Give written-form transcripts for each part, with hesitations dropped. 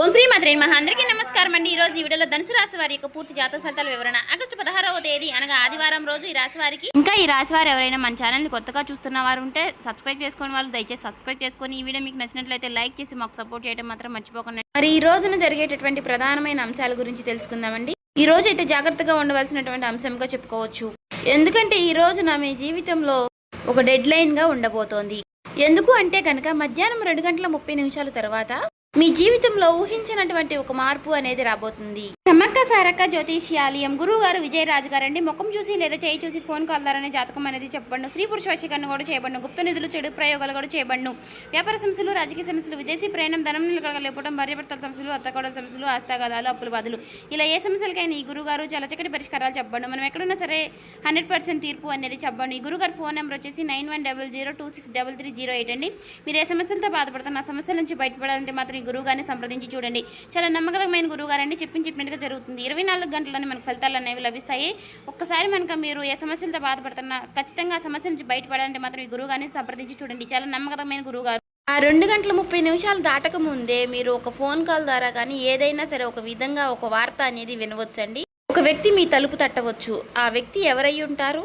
ఓం శ్రీ మాత్రే నమః. అందరికీ నమస్కారం అండి. ఈ రోజు ఈ వీడియోలో ధనుసు రాశి వారి యొక్క పూర్తి జాతక ఫలితాల వివరణ. ఆగస్టు 16వ తేదీ అనగా ఆదివారం రోజు ఈ రాశి వారికి. ఇంకా ఈ రాశి వారు ఎవరైనా మన ఛానల్ని కొత్తగా చూస్తున్న వారు ఉంటే సబ్స్క్రైబ్ చేసుకుని వాళ్ళు దయచేసి సబ్స్క్రైబ్ చేసుకొని ఈ వీడియో మీకు నచ్చినట్లయితే లైక్ చేసి మాకు సపోర్ట్ చేయడం మాత్రం మర్చిపోకండి. మరి ఈ రోజున జరిగేటటువంటి ప్రధానమైన అంశాల గురించి తెలుసుకుందామండి. ఈ రోజు అయితే జాగ్రత్తగా ఉండవలసినటువంటి అంశంగా చెప్పుకోవచ్చు. ఎందుకంటే ఈ రోజున మీ జీవితంలో ఒక డెడ్ లైన్గా ఉండబోతోంది. ఎందుకు అంటే కనుక మధ్యాహ్నం 2:30 తర్వాత మీ జీవితంలో ఊహించినటువంటి ఒక మార్పు అనేది రాబోతుంది. సమ్మక్క సారక్క జ్యోతిష్యాలయం గురువు గారు విజయరాజు గారండి. ముఖం చూసి లేదా చేయి చూసి ఫోన్ కాల్ ద్వారానే జాతకం అనేది చెప్పబడును. స్త్రీ పురుష వశీకరణ కూడా చేయబడును. గుప్త నిధులు చెడు ప్రయోగాలు కూడా చేయబడును. వ్యాపార సమస్యలు, రాజకీయ సమస్యలు, విదేశీ ప్రయాణం, ధనం నిలకడలేకపోవడం, భార్యాభర్తల సమస్యలు, అత్తకోడల సమస్యలు, ఆస్తాగాదాలు, అప్పుల బాధలు, ఇలా ఏ సమస్యలకైనా ఈ గురుగారు చాలా చక్కటి పరిష్కారాలు చెప్పబడును. మనం ఎక్కడున్నా సరే 100% తీర్పు అనేది చెప్పబడును. ఈ గురుగారు ఫోన్ నెంబర్ వచ్చేసి 9100263308 అండి. మీరు ఏ సమస్యలతో బాధపడుతున్న ఆ సమస్యల నుంచి బయటపడాలంటే మాత్రం ఈ గురువుగారిని సంప్రదించి చూడండి. చాలా నమ్మకమైన గురువుగారండి. చెప్పినట్టుగా జరుగుతుంది. 24 గంటల్లోనే మనకు ఫలితాలు అనేవి లభిస్తాయి. ఒక్కసారి మనకు మీరు ఏ సమస్యలతో బాధపడుతున్నా ఖచ్చితంగా ఆ సమస్య నుంచి బయటపడాలంటే మాత్రం ఈ గురువుగారిని సంప్రదించి చూడండి. చాలా నమ్మకమైన గురువుగారు. ఆ 2:30 దాటక ముందే మీరు ఒక ఫోన్ కాల్ ద్వారా కానీ ఏదైనా సరే ఒక విధంగా ఒక వార్త అనేది వినవచ్చండి. ఒక వ్యక్తి మీ తలుపు తట్టవచ్చు. ఆ వ్యక్తి ఎవరై ఉంటారు?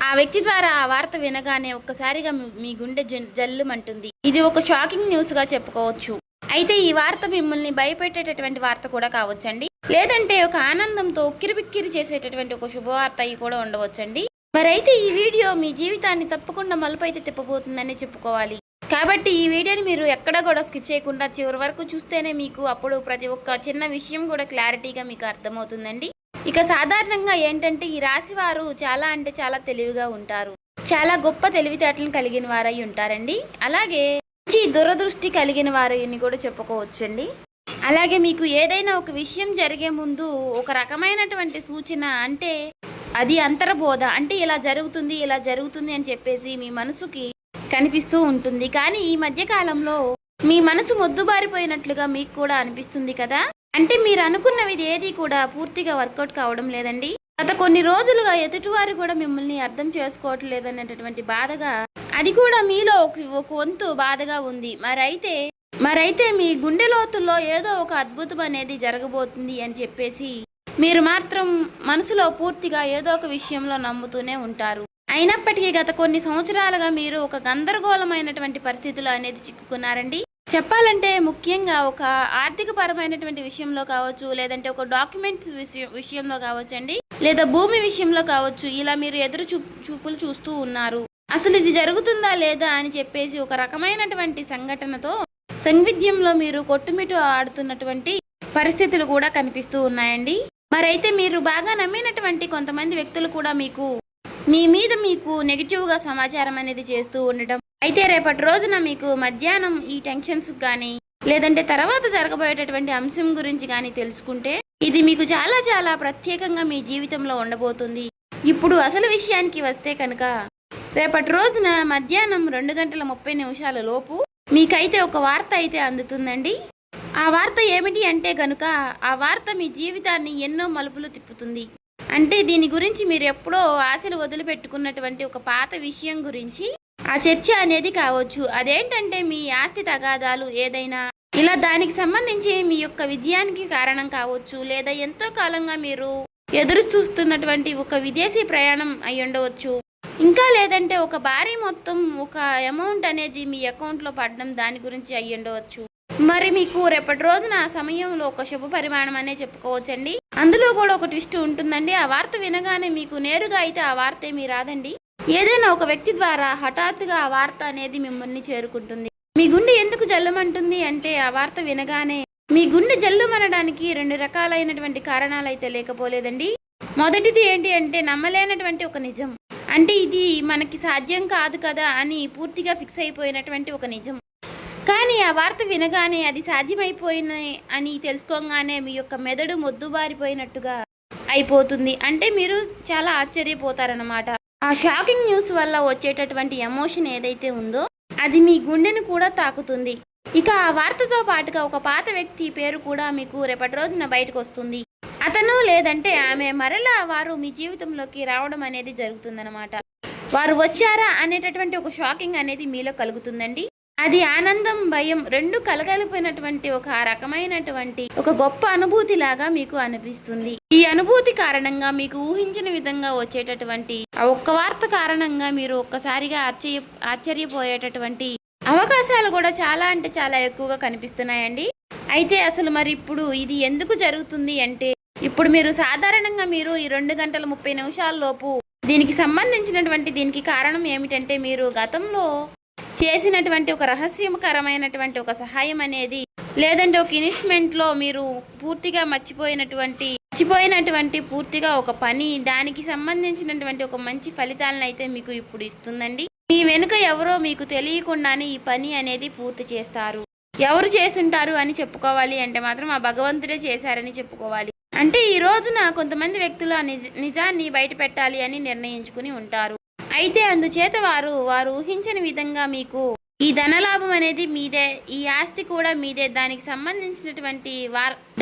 ఆ వ్యక్తి ద్వారా ఆ వార్త వినగానే ఒక్కసారిగా మీ గుండె జల్లుమంటుంది. ఇది ఒక షాకింగ్ న్యూస్ గా చెప్పుకోవచ్చు. అయితే ఈ వార్త మిమ్మల్ని భయపెట్టేటటువంటి వార్త కూడా కావచ్చండి. లేదంటే ఒక ఆనందంతో ఉక్కిరిబిక్కిరి చేసేటటువంటి ఒక శుభవార్త అయి కూడా ఉండవచ్చండి. మరైతే ఈ వీడియో మీ జీవితాన్ని తప్పకుండా మలుపు అయితే తిప్పబోతుందని చెప్పుకోవాలి. కాబట్టి ఈ వీడియోని మీరు ఎక్కడ కూడా స్కిప్ చేయకుండా చివరి వరకు చూస్తేనే మీకు అప్పుడు ప్రతి ఒక్క చిన్న విషయం కూడా క్లారిటీగా మీకు అర్థమవుతుందండి. ఇక సాధారణంగా ఏంటంటే ఈ రాశి వారు చాలా అంటే చాలా తెలివిగా ఉంటారు. చాలా గొప్ప తెలివితేటలను కలిగిన వారై ఉంటారండి. అలాగే మంచి దురదృష్టి కలిగిన వారిని కూడా చెప్పుకోవచ్చండి. అలాగే మీకు ఏదైనా ఒక విషయం జరిగే ముందు ఒక రకమైనటువంటి సూచన, అంటే అది అంతర్బోధ, అంటే ఇలా జరుగుతుంది అని చెప్పేసి మీ మనసుకి కనిపిస్తూ ఉంటుంది. కానీ ఈ మధ్య కాలంలో మీ మనసు మొద్దుబారిపోయినట్లుగా మీకు కూడా అనిపిస్తుంది కదా. అంటే మీరు అనుకున్నవి ఏది కూడా పూర్తిగా వర్కౌట్ కావడం లేదండి. గత కొన్ని రోజులుగా ఎదుటివారు కూడా మిమ్మల్ని అర్థం చేసుకోవటం లేదనేటటువంటి బాధగా, అది కూడా మీలో ఒక వంతు బాధగా ఉంది. మరైతే మీ గుండె లోతుల్లో ఏదో ఒక అద్భుతం అనేది జరగబోతుంది అని చెప్పేసి మీరు మాత్రం మనసులో పూర్తిగా ఏదో ఒక విషయంలో నమ్ముతూనే ఉంటారు. అయినప్పటికీ గత కొన్ని సంవత్సరాలుగా మీరు ఒక గందరగోళమైనటువంటి పరిస్థితులు అనేది చిక్కుకున్నారండి. చెప్పాలంటే ముఖ్యంగా ఒక ఆర్థిక పరమైనటువంటి విషయంలో కావచ్చు, లేదంటే ఒక డాక్యుమెంట్స్ విషయంలో కావచ్చండి, లేదా భూమి విషయంలో కావచ్చు. ఇలా మీరు ఎదురు చూపులు చూస్తూ ఉన్నారు. అసలు ఇది జరుగుతుందా లేదా అని చెప్పేసి ఒక రకమైనటువంటి సంఘటనతో సంవిధ్యంలో మీరు కొట్టుమిట్టు ఆడుతున్నటువంటి పరిస్థితులు కూడా కనిపిస్తూ ఉన్నాయండి. మరైతే మీరు బాగా నమ్మినటువంటి కొంతమంది వ్యక్తులు కూడా మీ మీద నెగిటివ్గా సమాచారం అనేది చేస్తూ ఉండటం. అయితే రేపటి రోజున మీకు మధ్యాహ్నం ఈ టెన్షన్స్ కానీ, లేదంటే తర్వాత జరగబోయేటటువంటి అంశం గురించి కానీ తెలుసుకుంటే ఇది మీకు చాలా చాలా ప్రత్యేకంగా మీ జీవితంలో ఉండబోతుంది. ఇప్పుడు అసలు విషయానికి వస్తే కనుక రేపటి రోజున మధ్యాహ్నం 2:30 లోపు మీకైతే ఒక వార్త అయితే అందుతుందండి. ఆ వార్త ఏమిటి అంటే కనుక ఆ వార్త మీ జీవితాన్ని ఎన్నో మలుపులు తిప్పుతుంది. అంటే దీని గురించి మీరు ఎప్పుడో ఆశలు వదిలిపెట్టుకున్నటువంటి ఒక పాత విషయం గురించి ఆ చర్చ అనేది కావచ్చు. అదేంటంటే మీ ఆస్తి తగాదాలు ఏదైనా, ఇలా దానికి సంబంధించి మీ యొక్క విజయానికి కారణం కావచ్చు, లేదా ఎంతో కాలంగా మీరు ఎదురు చూస్తున్నటువంటి ఒక విదేశీ ప్రయాణం అయి ఉండవచ్చు. ఇంకా లేదంటే ఒక భారీ మొత్తం ఒక అమౌంట్ అనేది మీ అకౌంట్లో పడడం, దాని గురించి అయ్యి ఉండవచ్చు. మరి మీకు రేపటి రోజున ఆ సమయంలో ఒక శుభ పరిమాణం అనే చెప్పుకోవచ్చండి. అందులో కూడా ఒక ట్విస్ట్ ఉంటుందండి. ఆ వార్త వినగానే మీకు నేరుగా అయితే ఆ వార్త ఏమీ రాదండి. ఏదైనా ఒక వ్యక్తి ద్వారా హఠాత్తుగా ఆ వార్త అనేది మిమ్మల్ని చేరుకుంటుంది. మీ గుండె ఎందుకు జల్లుమంటుంది అంటే ఆ వార్త వినగానే మీ గుండె జల్లుమనడానికి 2 రకాలైనటువంటి కారణాలు అయితే లేకపోలేదండి. మొదటిది ఏంటి అంటే నమ్మలేనటువంటి ఒక నిజం. అంటే ఇది మనకి సాధ్యం కాదు కదా అని పూర్తిగా ఫిక్స్ అయిపోయినటువంటి ఒక నిజం. కానీ ఆ వార్త వినగానే అది సాధ్యమైపోయిన అని తెలుసుకోగానే మీ యొక్క మెదడు మొద్దుబారిపోయినట్టుగా అయిపోతుంది. అంటే మీరు చాలా ఆశ్చర్యపోతారన్నమాట. ఆ షాకింగ్ న్యూస్ వల్ల వచ్చేటటువంటి ఎమోషన్ ఏదైతే ఉందో అది మీ గుండెను కూడా తాకుతుంది. ఇక ఆ వార్తతో పాటుగా ఒక పాత వ్యక్తి పేరు కూడా మీకు రేపటి రోజున బయటకు వస్తుంది. అతను లేదంటే ఆమె మరలా వారు మీ జీవితంలోకి రావడం అనేది జరుగుతుందన్నమాట. వారు వచ్చారా అనేటటువంటి ఒక షాకింగ్ అనేది మీలో కలుగుతుందండి. అది ఆనందం, భయం రెండు కలగలిపినటువంటి ఒక రకమైనటువంటి ఒక గొప్ప అనుభూతి లాగా మీకు అనిపిస్తుంది. ఈ అనుభూతి కారణంగా మీకు ఊహించిన విధంగా వచ్చేటటువంటి ఆ ఒక్క వార్త కారణంగా మీరు ఒక్కసారిగా ఆశ్చర్యపోయేటటువంటి అవకాశాలు కూడా చాలా అంటే చాలా ఎక్కువగా కనిపిస్తున్నాయండి. అయితే అసలు మరి ఇప్పుడు ఇది ఎందుకు జరుగుతుంది అంటే, ఇప్పుడు మీరు సాధారణంగా మీరు ఈ 2 గంటల 30 నిమిషాల లోపు దీనికి సంబంధించినటువంటి దీనికి కారణం ఏమిటంటే, మీరు గతంలో చేసినటువంటి ఒక రహస్యకరమైనటువంటి ఒక సహాయం అనేది, లేదంటే ఒక ఇన్వెస్ట్మెంట్లో మీరు పూర్తిగా మర్చిపోయినటువంటి పూర్తిగా ఒక పని, దానికి సంబంధించినటువంటి ఒక మంచి ఫలితాలను అయితే మీకు ఇప్పుడు ఇస్తుందండి. మీ వెనుక ఎవరో మీకు తెలియకుండానే ఈ పని అనేది పూర్తి చేస్తారు. ఎవరు చేసుంటారు అని చెప్పుకోవాలి అంటే మాత్రం ఆ భగవంతుడే చేశారని చెప్పుకోవాలి. అంటే ఈ రోజున కొంతమంది వ్యక్తులు ఆ నిజాన్ని బయట పెట్టాలి అని నిర్ణయించుకుని ఉంటారు. అయితే అందుచేత వారు ఊహించని విధంగా మీకు ఈ ధనలాభం అనేది మీదే, ఈ ఆస్తి కూడా మీదే, దానికి సంబంధించినటువంటి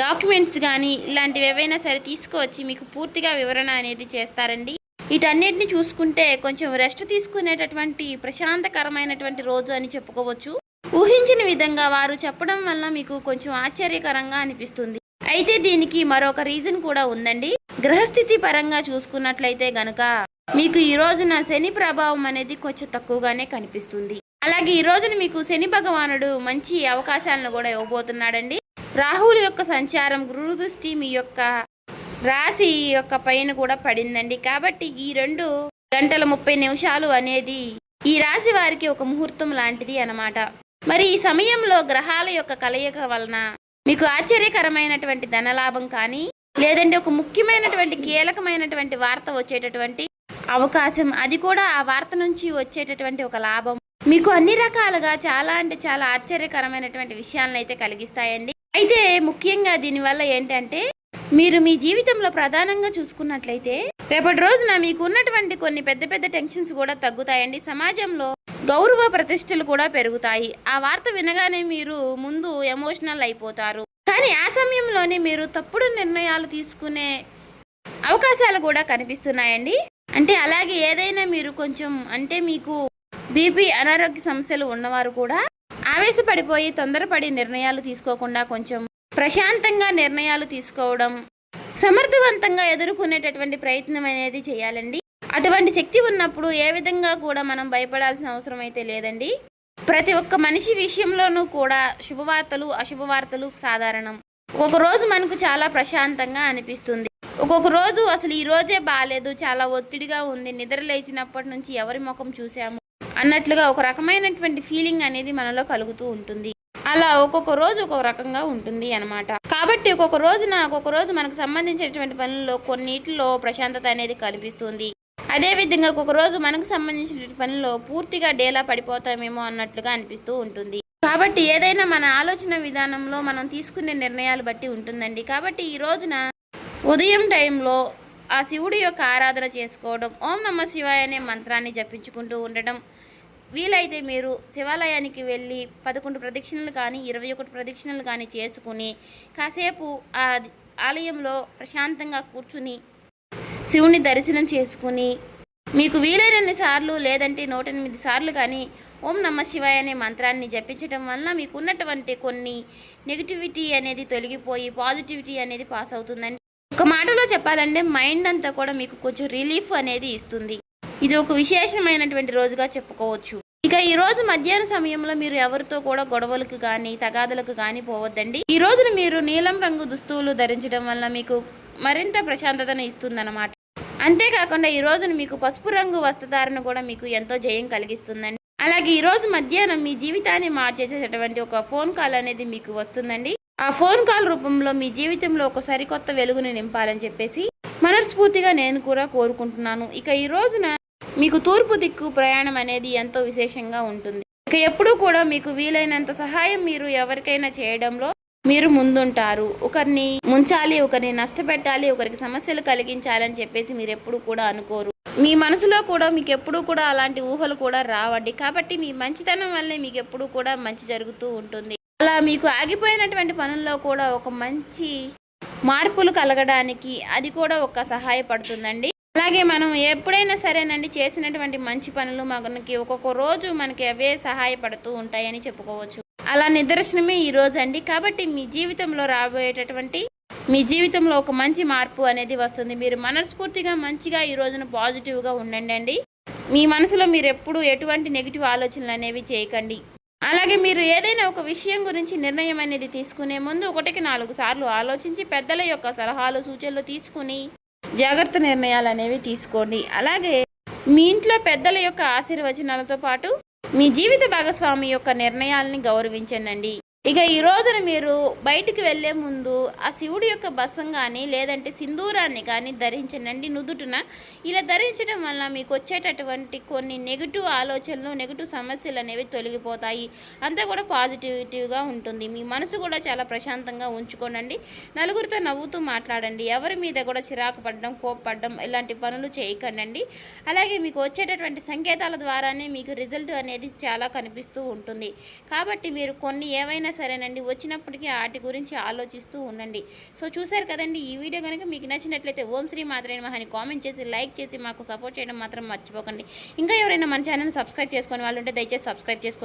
డాక్యుమెంట్స్ కానీ ఇలాంటివి ఏవైనా సరే తీసుకువచ్చి మీకు పూర్తిగా వివరణ అనేది చేస్తారండి. వీటన్నిటిని చూసుకుంటే కొంచెం రెస్ట్ తీసుకునేటటువంటి ప్రశాంతకరమైనటువంటి రోజు అని చెప్పుకోవచ్చు. ఊహించిన విధంగా వారు చెప్పడం వల్ల మీకు కొంచెం ఆశ్చర్యకరంగా అనిపిస్తుంది. అయితే దీనికి మరొక రీజన్ కూడా ఉందండి. గ్రహస్థితి పరంగా చూసుకున్నట్లయితే గనుక మీకు ఈ రోజున శని ప్రభావం అనేది కొంచెం తక్కువగానే కనిపిస్తుంది. అలాగే ఈ రోజున మీకు శని భగవానుడు మంచి అవకాశాలను కూడా ఇవ్వబోతున్నాడండి. రాహువుల యొక్క సంచారం, గురు దృష్టి మీ యొక్క రాశి యొక్క పైన కూడా పడిందండి. కాబట్టి ఈ 2 గంటల 30 నిమిషాలు అనేది ఈ రాశి వారికి ఒక ముహూర్తం లాంటిది అన్నమాట. మరి ఈ సమయంలో గ్రహాల యొక్క కలయిక వలన మీకు ఆశ్చర్యకరమైనటువంటి ధనలాభం కానీ, లేదంటే ఒక ముఖ్యమైనటువంటి కీలకమైనటువంటి వార్త వచ్చేటటువంటి అవకాశం, అది కూడా ఆ వార్త నుంచి వచ్చేటటువంటి ఒక లాభం మీకు అన్ని రకాలుగా చాలా అంటే చాలా ఆశ్చర్యకరమైనటువంటి విషయాలను అయితే కలిగిస్తాయండి. అయితే ముఖ్యంగా దీనివల్ల ఏంటంటే, మీరు మీ జీవితంలో ప్రధానంగా చూసుకున్నట్లయితే రేపటి రోజున మీకు ఉన్నటువంటి కొన్ని పెద్ద పెద్ద టెన్షన్స్ కూడా తగ్గుతాయండి. సమాజంలో గౌరవ ప్రతిష్టలు కూడా పెరుగుతాయి. ఆ వార్త వినగానే మీరు ముందు ఎమోషనల్ అయిపోతారు. కానీ ఆ సమయంలోనే మీరు తప్పుడు నిర్ణయాలు తీసుకునే అవకాశాలు కూడా కనిపిస్తున్నాయండి. అంటే అలాగే ఏదైనా మీరు కొంచెం అంటే మీకు బీపీ అనారోగ్య సమస్యలు ఉన్నవారు కూడా ఆవేశపడిపోయి తొందరపడి నిర్ణయాలు తీసుకోకుండా కొంచెం ప్రశాంతంగా నిర్ణయాలు తీసుకోవడం, సమర్థవంతంగా ఎదుర్కొనేటటువంటి ప్రయత్నం అనేది చేయాలండి. అటువంటి శక్తి ఉన్నప్పుడు ఏ విధంగా కూడా మనం భయపడాల్సిన అవసరం అయితే లేదండి. ప్రతి ఒక్క మనిషి విషయంలోనూ కూడా శుభవార్తలు అశుభవార్తలు సాధారణం. ఒక్కొక్క రోజు మనకు చాలా ప్రశాంతంగా అనిపిస్తుంది, ఒక్కొక్క రోజు అసలు ఈ రోజే బాగాలేదు, చాలా ఒత్తిడిగా ఉంది, నిద్ర లేచినప్పటి నుంచి ఎవరి ముఖం చూసాము అన్నట్లుగా ఒక రకమైనటువంటి ఫీలింగ్ అనేది మనలో కలుగుతూ ఉంటుంది. అలా ఒక్కొక్క రోజు ఒక్కొక్క రకంగా ఉంటుంది అన్నమాట. కాబట్టి ఒక్కొక్క రోజు మనకు సంబంధించినటువంటి పనుల్లో కొన్నిటిలో ప్రశాంతత అనేది కనిపిస్తుంది. అదేవిధంగా ఒక్కొక్క రోజు మనకు సంబంధించిన పనుల్లో పూర్తిగా డేలా పడిపోతామేమో అన్నట్లుగా అనిపిస్తూ ఉంటుంది. కాబట్టి ఏదైనా మన ఆలోచన విధానంలో మనం తీసుకునే నిర్ణయాలు బట్టి ఉంటుందండి. కాబట్టి ఈ రోజున ఉదయం టైంలో ఆ శివుడి యొక్క ఆరాధన చేసుకోవడం, ఓం నమః శివాయ అనే మంత్రాన్ని జపించుకుంటూ ఉండడం, వీలైతే మీరు శివాలయానికి వెళ్ళి 11 ప్రదక్షిణలు కానీ 21 ప్రదక్షిణలు కానీ చేసుకుని కాసేపు ఆ ఆలయంలో ప్రశాంతంగా కూర్చుని శివుని దర్శనం చేసుకుని మీకు వీలైనన్ని సార్లు లేదంటే 108 సార్లు కానీ ఓం నమః శివాయ అనే మంత్రాన్ని జపించడం వల్ల మీకు ఉన్నటువంటి కొన్ని నెగిటివిటీ అనేది తొలగిపోయి పాజిటివిటీ అనేది పాస్ అవుతుందండి. ఒక మాటలో చెప్పాలంటే మైండ్ అంతా కూడా మీకు కొంచెం రిలీఫ్ అనేది ఇస్తుంది. ఇది ఒక విశేషమైనటువంటి రోజుగా చెప్పుకోవచ్చు. ఇక ఈ రోజు మధ్యాహ్న సమయంలో మీరు ఎవరితో కూడా గొడవలకు కానీ తగాదలకు కానీ పోవద్దండి. ఈ రోజున మీరు నీలం రంగు దుస్తువులు ధరించడం వల్ల మీకు మరింత ప్రశాంతతను ఇస్తుందన్నమాట. అంతేకాకుండా ఈ రోజున మీకు పసుపు రంగు వస్త్రధారణ కూడా మీకు ఎంతో జయం కలిగిస్తుందండి. అలాగే ఈ రోజు మధ్యాహ్నం మీ జీవితాన్ని మార్చేసేటటువంటి ఒక ఫోన్ కాల్ అనేది మీకు వస్తుందండి. ఆ ఫోన్ కాల్ రూపంలో మీ జీవితంలో ఒక సరికొత్త వెలుగుని నింపాలని చెప్పేసి మనస్ఫూర్తిగా నేను కూడా కోరుకుంటున్నాను. ఇక ఈ రోజున మీకు తూర్పు దిక్కు ప్రయాణం అనేది ఎంతో విశేషంగా ఉంటుంది. ఇక ఎప్పుడూ కూడా మీకు వీలైనంత సహాయం మీరు ఎవరికైనా చేయడంలో మీరు ముందుంటారు. ఒకరిని ముంచాలి, ఒకరిని నష్టపెట్టాలి, ఒకరికి సమస్యలు కలిగించాలని చెప్పేసి మీరు ఎప్పుడు కూడా అనుకోరు. మీ మనసులో కూడా మీకు ఎప్పుడూ కూడా అలాంటి ఊహలు కూడా రావండి. కాబట్టి మీ మంచితనం వల్లే మీకు ఎప్పుడూ కూడా మంచి జరుగుతూ ఉంటుంది. అలా మీకు ఆగిపోయినటువంటి పనుల్లో కూడా ఒక మంచి మార్పులు కలగడానికి అది కూడా ఒక సహాయపడుతుందండి. అలాగే మనం ఎప్పుడైనా సరేనండి చేసినటువంటి మంచి పనులు మనకి ఒక్కొక్క రోజు మనకి అవే సహాయపడుతూ ఉంటాయని చెప్పుకోవచ్చు. అలా నిదర్శనమే ఈ రోజు అండి. కాబట్టి మీ జీవితంలో రాబోయేటటువంటి మీ జీవితంలో ఒక మంచి మార్పు అనేది వస్తుంది. మీరు మనస్ఫూర్తిగా మంచిగా ఈ రోజున పాజిటివ్గా ఉండండి. మీ మనసులో మీరు ఎప్పుడు ఎటువంటి నెగిటివ్ ఆలోచనలు అనేవి చేయకండి. అలాగే మీరు ఏదైనా ఒక విషయం గురించి నిర్ణయం అనేది తీసుకునే ముందు 1కి 4 సార్లు ఆలోచించి పెద్దల యొక్క సలహాలు సూచనలు తీసుకుని జాగ్రత్త నిర్ణయాలు అనేవి తీసుకోండి. అలాగే మీ ఇంట్లో పెద్దల యొక్క ఆశీర్వచనాలతో పాటు మీ జీవిత భాగస్వామి యొక్క నిర్ణయాలని గౌరవించండి. ఇక ఈ రోజున మీరు బయటికి వెళ్ళే ముందు ఆ శివుడి యొక్క బసం కానీ లేదంటే సింధూరాన్ని కానీ ధరించండి నుదుటిన. ఇలా ధరించడం వల్ల మీకు వచ్చేటటువంటి కొన్ని నెగిటివ్ ఆలోచనలు నెగిటివ్ సమస్యలు అనేవి తొలగిపోతాయి. అంతా కూడా పాజిటివిటీగా ఉంటుంది. మీ మనసు కూడా చాలా ప్రశాంతంగా ఉంచుకోనండి. నలుగురితో నవ్వుతూ మాట్లాడండి. ఎవరి మీద కూడా చిరాకు పడడం కోప్పడడం ఇలాంటి పనులు చేయకండి. అలాగే మీకు వచ్చేటటువంటి సంకేతాల ద్వారానే మీకు రిజల్ట్ అనేది చాలా కనిపిస్తూ ఉంటుంది. కాబట్టి మీరు కొన్ని ఏవైనా సరేనండి వచ్చినప్పటికీ వాటి గురించి ఆలోచిస్తూ ఉండండి. సో చూసారు కదండి, ఈ వీడియో కనుక మీకు నచ్చినట్లయితే ఓం శ్రీ మాత్రే నమః అని కామెంట్ చేసి లైక్ చేసి మాకు సపోర్ట్ చేయడం మాత్రం మర్చిపోకండి. ఇంకా ఎవరైనా మన ఛానల్ సబ్స్క్రైబ్ చేసుకునే వాళ్ళు ఉంటే దయచేసి సబ్స్క్రైబ్ చేసుకోండి.